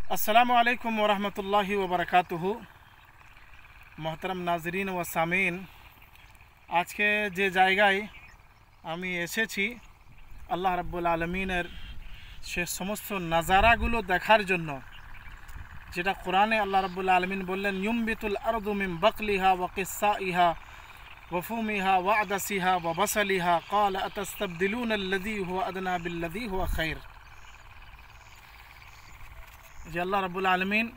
अस्सलामु अलैकुम वरहमतुल्लाहि वबरकातुहु। मोहतरम नाजरीन व सामीन, आज के जे জায়গায় আমি এসেছি আল্লাহ রাব্বুল আলামিনের সে সমস্ত নাজারাগুলো দেখার জন্য, যেটা কোরআনে আল্লাহ রাব্বুল আলামিন বললেন, ইউমবিতুল আরদু মিন বাকলিহা ওয়া কিসাইহা ওয়া ফুমিহা ওয়া আদাসিহা ওয়া বাসালিহা ক্বালা আতাস্তাবদিলুনা আল্লাযী হুয়া আদনা বিল্লাযী হুয়া খায়র। যে আল্লাহ রাব্বুল আলমিন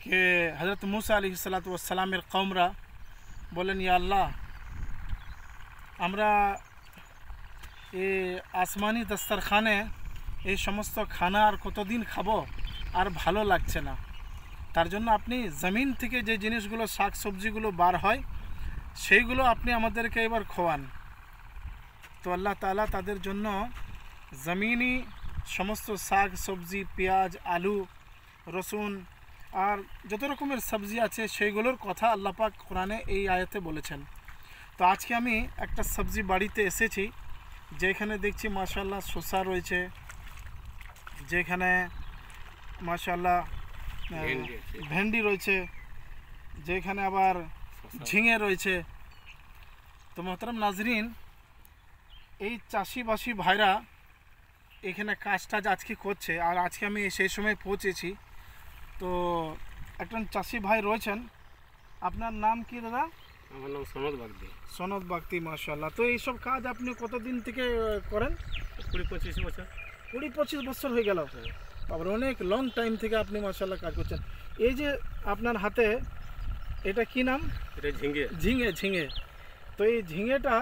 কে হজরত মুসা আলাইহিসসালামের কওমরা বলেন, ইয়া আল্লাহ, আমরা এই আসমানি দস্তরখানে এই সমস্ত খানা আর কতদিন খাবো, আর ভালো লাগছে না। তার জন্য আপনি জমিন থেকে যে জিনিসগুলো শাক সবজিগুলো বার হয় সেইগুলো আপনি আমাদেরকে এবার খোয়ান। তো আল্লাহ তাআলা তাদের জন্য জমিনি সমস্ত শাক সবজি, পেঁয়াজ, আলু, রসুন আর যত রকমের সবজি আছে সেইগুলোর কথা আল্লাহ পাক কোরআনে এই আয়াতে বলেছেন। তো আজকে আমি একটা সবজি বাড়িতে এসেছি, যেখানে দেখছি মাশাআল্লাহ শসা রয়েছে, যেখানে মাশাআল্লাহ ভেন্ডি রয়েছে, যেখানে আবার ঝিঙে রয়েছে। তো মোহতারাম নাজরিন, এই চাষিবাসী ভাইরা এখানে কাজটাজ আজকে করছে, আর আজকে আমি সেই সময় পৌঁছেছি। তো একজন চাষি ভাই রয়েছেন, আপনার নাম কি দাদা? আমার নাম সনদ বাগদি। সনদ বাগদি, মাশাআল্লাহ। তো এইসব কাজ আপনি কতদিন থেকে করেন? 20-25 বছর। 20-25 বছর হয়ে গেল। আবার অনেক লং টাইম থেকে আপনি মাশাআল্লাহ কাজ করছেন। এই যে আপনার হাতে এটা কি নাম? এটা ঝিঙে। ঝিঙে, ঝিঙে। তো এই ঝিঙেটা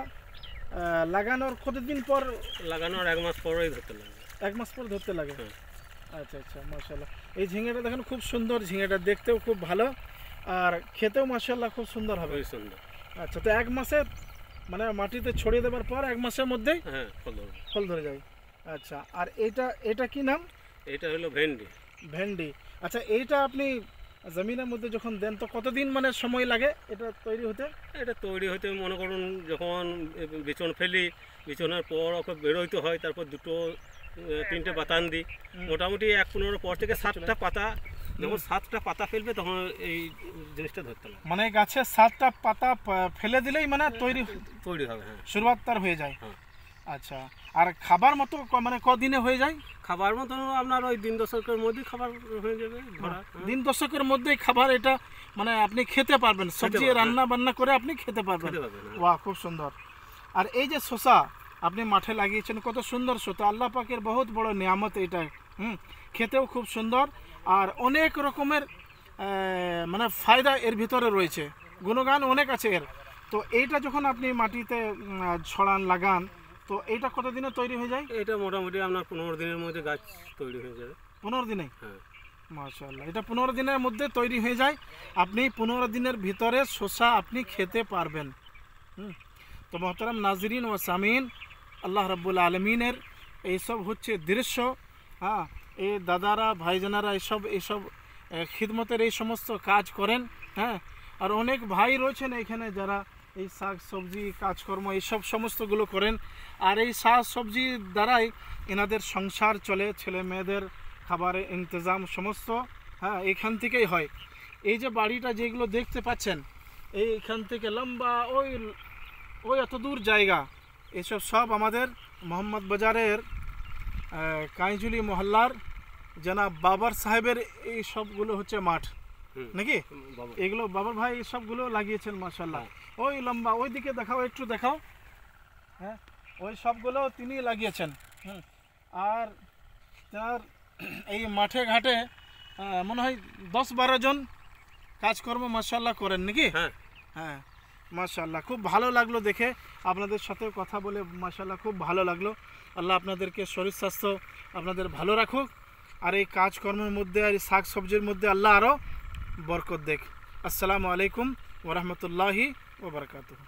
লাগানোর কতদিন পর? লাগানোর 1 মাস পরেই ধরতে লাগে। 1 মাস পর ধরতে লাগে। আচ্ছা আচ্ছা, মাশাআল্লাহ। এই ঝিঙেটা দেখেন খুব সুন্দর, ঝিঙেটা দেখতেও খুব ভালো আর খেতেও মাশাআল্লাহ খুব সুন্দর হবে। খুব সুন্দর। আচ্ছা, তো 1 মাসে মানে মাটিতে ছড়িয়ে দেওয়ার পর 1 মাসের মধ্যেই ফল ধরে যাবে। আচ্ছা, আর এটা কি নাম? এটা হলো ভেন্ডি। ভেন্ডি। আচ্ছা, এইটা আপনি জমিনের মধ্যে যখন দেন তো কতদিন মানে সময় লাগে এটা তৈরি হতে? এটা তৈরি হতে মনে করুন, যখন বিচন ফেলি, বিচনের পর ওকে বেরোইতে হয়, তারপর 2-3টে বাতান দিই। মোটামুটি 1-15 পর থেকে 7টা পাতা, যখন 7টা পাতা ফেলবে তখন এই জিনিসটা ধরতে লাগে। মানে গাছে 7টা পাতা ফেলে দিলেই মানে তৈরি হবে। হ্যাঁ, শুরুয়াত তার হয়ে যায়। হ্যাঁ। আচ্ছা, আর খাবার মতো মানে কদিনে হয়ে যায়? খাবার মতো আপনার ওই দিন দশকের মধ্যেই খাবার হয়ে যাবে। দিন দশকের মধ্যেই খাবার, এটা মানে আপনি খেতে পারবেন, সবজি রান্না বান্না করে আপনি খেতে পারবেন। বাহ, খুব সুন্দর। আর এই যে শসা আপনি মাঠে লাগিয়েছেন, কত সুন্দর শসা, আল্লাহ পাকের বহুত বড় নিয়ামত এটা। খেতেও খুব সুন্দর আর অনেক রকমের মানে ফায়দা এর ভিতরে রয়েছে, গুণগান অনেক আছে এর। তো এইটা যখন আপনি মাটিতে ছড়ান, লাগান, তো এইটা কতদিনে তৈরি হয়ে যায়? এটা মোটামুটি আপনার 15 দিনের মধ্যে গাছ তৈরি হয়ে যাবে। 15 দিনে? হ্যাঁ, মাশাআল্লাহ। এটা 15 দিনের মধ্যে তৈরি হয়ে যায়। আপনি 15 দিনের ভিতরে শসা আপনি খেতে পারবেন। তো মোহতারাম নাজরিন ও সামিন, আল্লাহ রাব্বুল আলমিনের এইসব হচ্ছে দৃশ্য। হ্যাঁ, এই দাদারা ভাইজানারা এইসব খিদমতের এই সমস্ত কাজ করেন। হ্যাঁ, আর অনেক ভাই রয়েছেন এখানে যারা এই শাক সবজি কাজকর্ম এইসব সমস্তগুলো করেন, আর এই শাক সবজির দ্বারাই এনাদের সংসার চলে, ছেলে মেয়েদের খাবারের ইন্তজাম সমস্ত হ্যাঁ এইখান থেকেই হয়। এই যে বাড়িটা যেগুলো দেখতে পাচ্ছেন, এইখান থেকে লম্বা ওই এত দূর জায়গা, এসব সব আমাদের মোহাম্মদ বাজারের কাইজুলি মহল্লার জনাব বাবার সাহেবের এই সবগুলো হচ্ছে মাঠ নাকি? এগুলো বাবার ভাই সবগুলো লাগিয়েছেন মাশাআল্লাহ। ওই লম্বা ওই দিকে দেখাও, একটু দেখাও। হ্যাঁ, ওই সবগুলো তিনি লাগিয়েছেন। আর তার এই মাঠে ঘাটে মনে হয় 10-12 জন কাজকর্ম মাশাআল্লাহ করেন নাকি? হ্যাঁ, মাশাআল্লাহ। খুব ভালো লাগলো দেখে, আপনাদের সাথেও কথা বলে মাশাআল্লাহ খুব ভালো লাগলো। আল্লাহ আপনাদেরকে শরীর স্বাস্থ্য আপনাদের ভালো রাখুক, আর এই কাজকর্মের মধ্যে আর শাক সবজির মধ্যে আল্লাহ আরও বরকত দেখ। আসসালামু আলাইকুম ওয়া রাহমাতুল্লাহি ওয়া বারাকাতুহু।